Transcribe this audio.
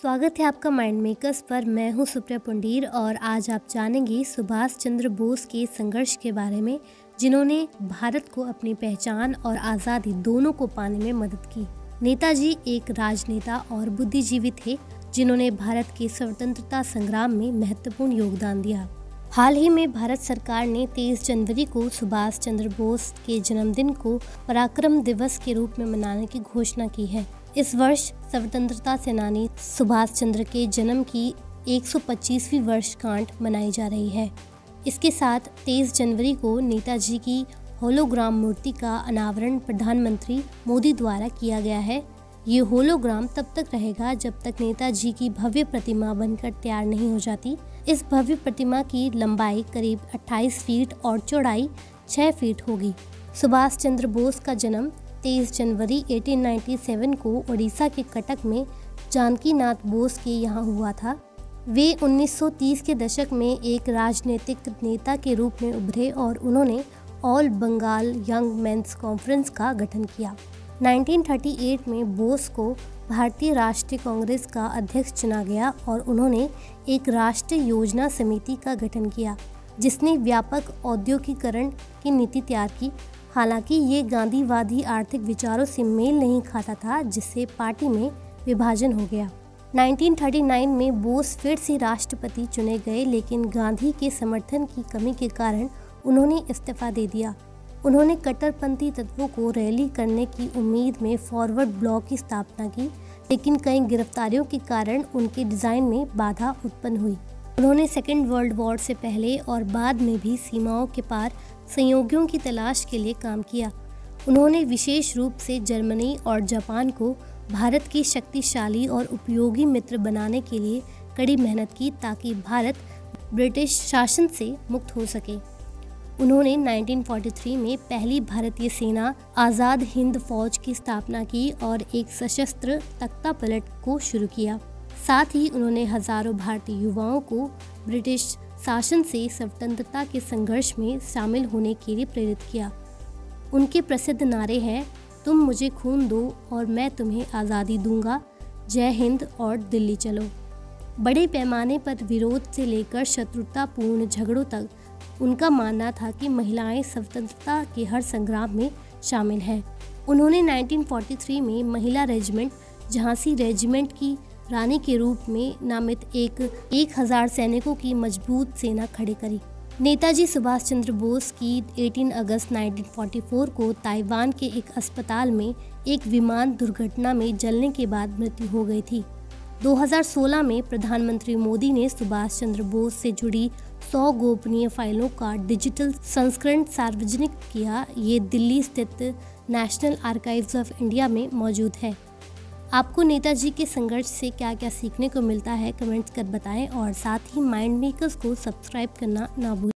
स्वागत है आपका माइंड मेकर्स पर। मैं हूं सुप्रिया पुंडीर और आज आप जानेंगे सुभाष चंद्र बोस के संघर्ष के बारे में, जिन्होंने भारत को अपनी पहचान और आज़ादी दोनों को पाने में मदद की। नेताजी एक राजनेता और बुद्धिजीवी थे, जिन्होंने भारत के स्वतंत्रता संग्राम में महत्वपूर्ण योगदान दिया। हाल ही में भारत सरकार ने 23 जनवरी को सुभाष चंद्र बोस के जन्मदिन को पराक्रम दिवस के रूप में मनाने की घोषणा की है। इस वर्ष स्वतंत्रता सेनानी सुभाष चंद्र के जन्म की 125वीं वर्षगांठ मनाई जा रही है। इसके साथ 23 जनवरी को नेताजी की होलोग्राम मूर्ति का अनावरण प्रधानमंत्री मोदी द्वारा किया गया है। ये होलोग्राम तब तक रहेगा जब तक नेताजी की भव्य प्रतिमा बनकर तैयार नहीं हो जाती। इस भव्य प्रतिमा की लंबाई करीब 28 फीट और चौड़ाई 6 फीट होगी। सुभाष चंद्र बोस का जन्म 23 जनवरी 1897 को ओडिशा के कटक में जानकी नाथ बोस के यहाँ हुआ था। वे 1930 के दशक में एक राजनीतिक नेता के रूप में उभरे और उन्होंने all Bengal young men's conference का गठन किया। 1938 में बोस को भारतीय राष्ट्रीय कांग्रेस का अध्यक्ष चुना गया और उन्होंने एक राष्ट्रीय योजना समिति का गठन किया, जिसने व्यापक औद्योगिकीकरण की नीति तैयार की। हालांकि ये गांधीवादी आर्थिक विचारों से मेल नहीं खाता था, जिससे पार्टी में विभाजन हो गया। 1939 में बोस फिर से राष्ट्रपति चुने गए, लेकिन गांधी के समर्थन की कमी के कारण उन्होंने इस्तीफा दे दिया। उन्होंने कट्टरपंथी तत्वों को रैली करने की उम्मीद में फॉरवर्ड ब्लॉक की स्थापना की, लेकिन कई गिरफ्तारियों के कारण उनके डिज़ाइन में बाधा उत्पन्न हुई। उन्होंने सेकेंड वर्ल्ड वॉर से पहले और बाद में भी सीमाओं के पार सहयोगियों की तलाश के लिए काम किया। उन्होंने विशेष रूप से जर्मनी और जापान को भारत की शक्तिशाली और उपयोगी मित्र बनाने के लिए कड़ी मेहनत की, ताकि भारत ब्रिटिश शासन से मुक्त हो सके। उन्होंने 1943 में पहली भारतीय सेना आज़ाद हिंद फौज की स्थापना की और एक सशस्त्र तख्तापलट को शुरू किया। साथ ही उन्होंने हजारों भारतीय युवाओं को ब्रिटिश शासन से स्वतंत्रता के संघर्ष में शामिल होने के लिए प्रेरित किया। उनके प्रसिद्ध नारे हैं, तुम मुझे खून दो और मैं तुम्हें आज़ादी दूंगा, जय हिंद और दिल्ली चलो। बड़े पैमाने पर विरोध से लेकर शत्रुतापूर्ण झगड़ों तक उनका मानना था कि महिलाएं स्वतंत्रता के हर संग्राम में शामिल हैं। उन्होंने 1943 में महिला रेजिमेंट झांसी रेजिमेंट की रानी के रूप में नामित 1000 सैनिकों की मजबूत सेना खड़ी करी। नेताजी सुभाष चंद्र बोस की 18 अगस्त 1944 को ताइवान के एक अस्पताल में एक विमान दुर्घटना में जलने के बाद मृत्यु हो गई थी। 2016 में प्रधानमंत्री मोदी ने सुभाष चंद्र बोस से जुड़ी 100 गोपनीय फाइलों का डिजिटल संस्करण सार्वजनिक किया। ये दिल्ली स्थित नेशनल आर्काइव्स ऑफ इंडिया में मौजूद है। आपको नेताजी के संघर्ष से क्या क्या सीखने को मिलता है, कमेंट्स कर बताएं और साथ ही माइंड मेकर्स को सब्सक्राइब करना ना भूलें।